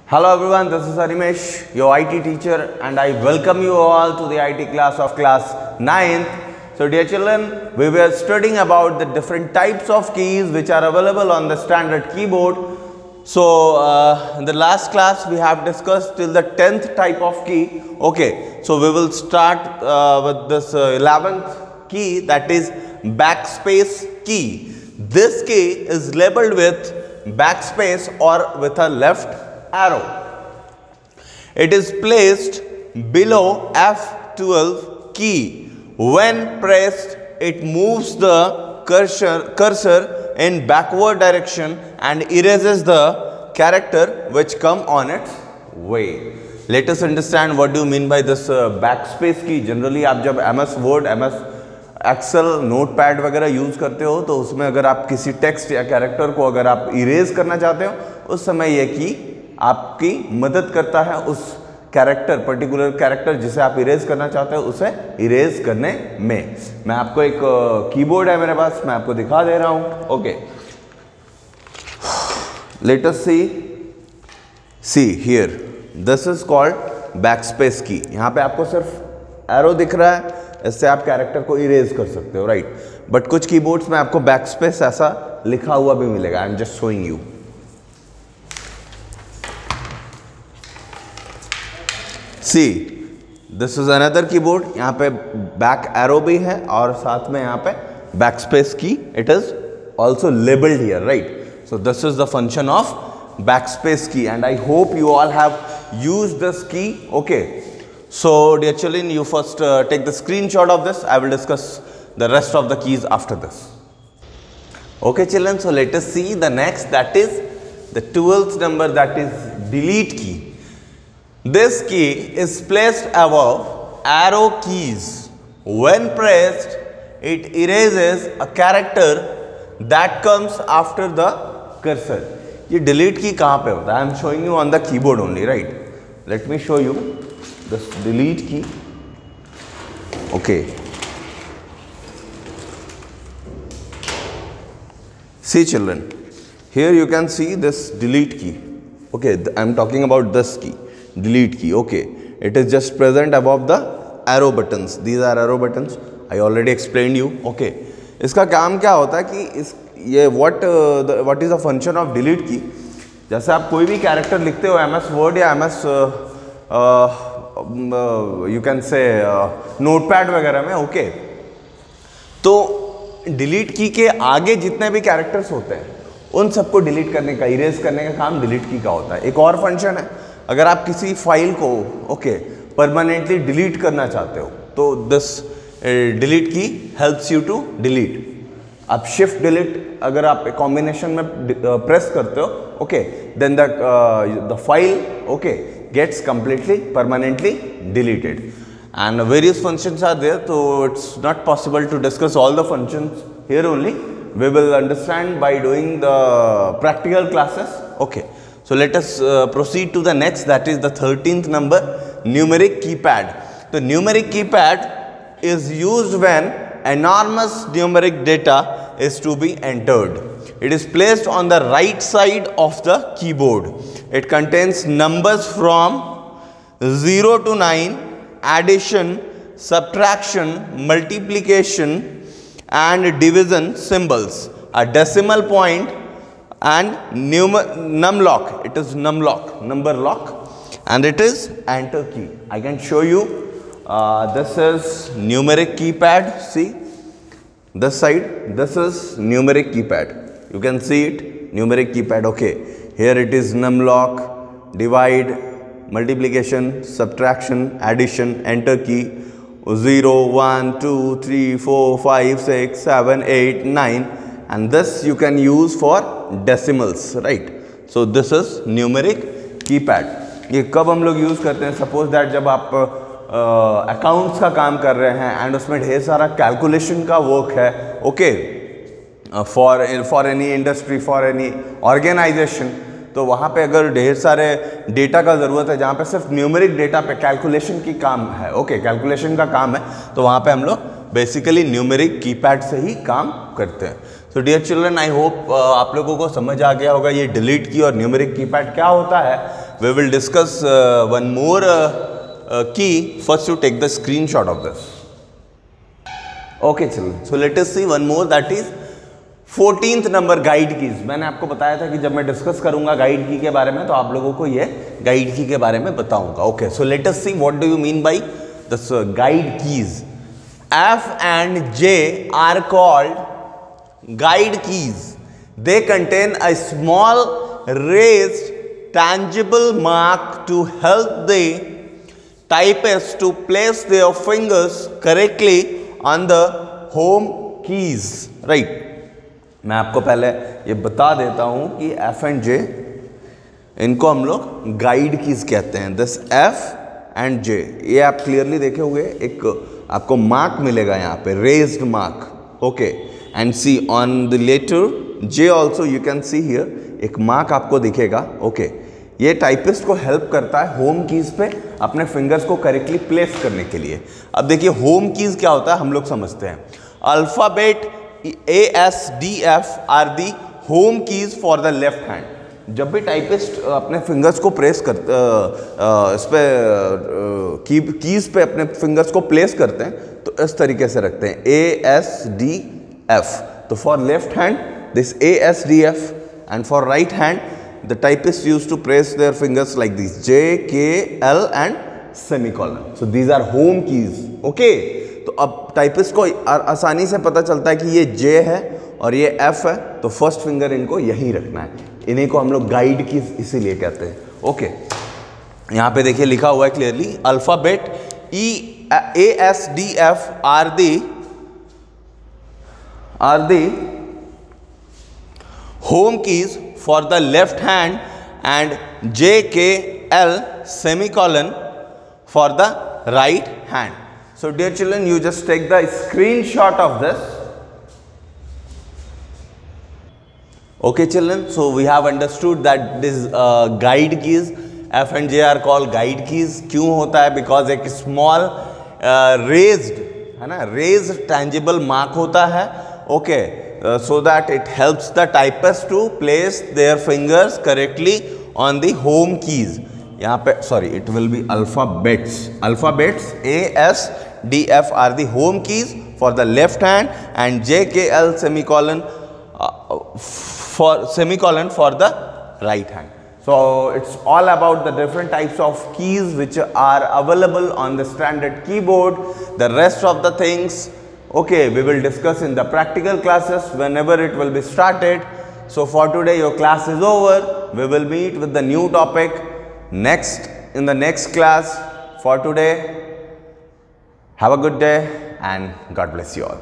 Hello everyone, this is Animesh, your IT teacher, and I welcome you all to the IT class of class 9th. So dear children, we were studying about the different types of keys which are available on the standard keyboard. So in the last class we have discussed till the 10th type of key. Okay, so we will start with this 11th key, that is backspace key. This key is labeled with backspace or with a left arrow. It is placed below F12 key. When pressed, it moves the cursor in backward direction and erases the character which come on its way. Let us understand what do you mean by this backspace key. Generally आप जब MS Word, MS Excel, notepad वगैरह use करते हो तो उसमें अगर आप किसी टेक्स्ट या कैरेक्टर को अगर आप इरेज करना चाहते हो उस समय यह की आपकी मदद करता है उस कैरेक्टर, पर्टिकुलर कैरेक्टर जिसे आप इरेज करना चाहते हो उसे इरेज करने में। मैं आपको एक कीबोर्ड है मेरे पास, मैं आपको दिखा दे रहा हूं। Okay, let us see here, this is called backspace की। यहां पे आपको सिर्फ एरो दिख रहा है, इससे आप कैरेक्टर को इरेज कर सकते हो, राइट। बट कुछ कीबोर्ड्स में आपको बैकस्पेस ऐसा लिखा हुआ भी मिलेगा। I am just showing you. See this is another keyboard, यहाँ पे बैक एरो भी है और साथ में यहाँ पे backspace key, it is also labelled here, right. So this is the function of backspace key and I hope you all have used this key. Okay, so dear children, you first take the screenshot of this. I will discuss the rest of the keys after this. Okay children, so let us see the next, that is the 12th number, that is delete key. This key is placed above arrow keys. When pressed, it erases a character that comes after the cursor. ये delete key कहाँ पे होता है? I am showing you on the keyboard only, right? Let me show you this delete key. Okay, see children, here you can see this delete key. Okay, I am talking about this key, delete key. Okay, it is just present above the arrow buttons. These are arrow buttons, I already explained you. Okay, इसका काम क्या होता है कि इस ये what is the function of delete key? जैसे आप कोई भी कैरेक्टर लिखते हो MS Word या MS you can say notepad वगैरह में, ओके, तो डिलीट की के आगे जितने भी कैरेक्टर्स होते हैं उन सबको डिलीट करने का, इरेज करने का काम डिलीट की का होता है। एक और फंक्शन है, अगर आप किसी फाइल को ओके परमानेंटली डिलीट करना चाहते हो तो दिस डिलीट की हेल्प्स यू टू डिलीट। आप शिफ्ट डिलीट अगर आप कॉम्बिनेशन में प्रेस करते हो, okay, then the file okay gets completely permanently deleted, and various functions are there, so it's not possible to discuss all the functions here. Only we will understand by doing the practical classes. Okay, so let us proceed to the next, that is the 13th number, numeric keypad. The numeric keypad is used when enormous numeric data is to be entered. It is placed on the right side of the keyboard. It contains numbers from 0 to 9, addition, subtraction, multiplication and division symbols, a decimal point and numlock. It is numlock, number lock, and it is enter key. I can show you. This is numeric keypad. See this side, this is numeric keypad. You can see it, numeric keypad. Okay, here it is numlock, divide, multiplication, subtraction, addition, enter key, 0, 1, 2, 3, 4, 5, 6, 7, 8, 9, and this you can use for decimals, right? So this is numeric keypad. ये कब हम लोग use करते हैं? Suppose that जब आप accounts का काम कर रहे हैं एंड उसमें ढेर सारा कैलकुलेशन का वर्क है, okay, for any industry, for any organisation, तो वहाँ पे अगर ढेर सारे डेटा का ज़रूरत है जहाँ पे सिर्फ न्यूमेरिक डेटा पे कैलकुलेशन की काम है, ओके, कैलकुलेशन का काम है, तो वहाँ पे हम लोग बेसिकली न्यूमेरिक कीपैड से ही काम करते हैं। So dear children, I hope आप लोगों को समझ आ गया होगा ये डिलीट की और न्यूमेरिक कीपैड क्या होता है। we will discuss one more key. First you take the screenshot of this. Okay children, so let us see one more, that is 14th number guide keys. मैंने आपको बताया था कि जब मैं डिस्कस करूंगा गाइड की के बारे में तो आप लोगों को ये गाइड की के बारे में बताऊंगा. Okay, so let us see what do you mean by this guide keys. F and J are called guide keys. They contain a small raised tangible mark to help the typist to place their fingers correctly on the home keys. Right. मैं आपको पहले ये बता देता हूँ कि F and J, इनको हम लोग गाइड कीज कहते हैं. दिस F and J, ये आप क्लियरली देखे हुए एक आपको मार्क मिलेगा यहाँ पे, raised mark. Okay, and see on the letter J also you can see here एक मार्क आपको दिखेगा. ओके, ये टाइपिस्ट को हेल्प करता है होम कीज पे अपने फिंगर्स को करेक्टली प्लेस करने के लिए. अब देखिए होम कीज क्या होता है हम लोग समझते हैं. Alphabet A, S, D, F are the home keys for the left hand. जब भी टाइपिस्ट अपने फिंगर्स को प्रेस कर इस पे कीज पे अपने फिंगर्स को प्लेस करते हैं तो इस तरीके से रखते हैं A, S, D, F. तो for left hand this A, S, D, F and for right hand the typist use to press their fingers like this J, K, L and semicolon. So these are home keys. Okay, तो अब typist को आसानी से पता चलता है कि ये J है और ये F है, तो फर्स्ट फिंगर इनको यहीं रखना है. इन्हीं को हम लोग गाइड की इसीलिए कहते हैं. ओके, यहाँ पे देखिए लिखा हुआ है clearly alphabet A, S, D, F are the home keys for the left hand and J, K, L semicolon for the right hand. So dear children, you just take the screenshot of this. Okay children, so we have understood that this guide keys F and J are called guide keys. क्यों होता है? Because एक small raised है ना, raised tangible mark होता है. Okay, so that it helps the typist to place their fingers correctly on the home keys. यहाँ पे sorry, it will be alphabets. Alphabets A, S, D, F are the home keys for the left hand and J, K, L semicolon for the right hand. So it's all about the different types of keys which are available on the standard keyboard. The rest of the things, okay, we will discuss in the practical classes whenever it will be started. So for today your class is over. We will meet with the new topic in the next class. For today, have a good day and God bless you all.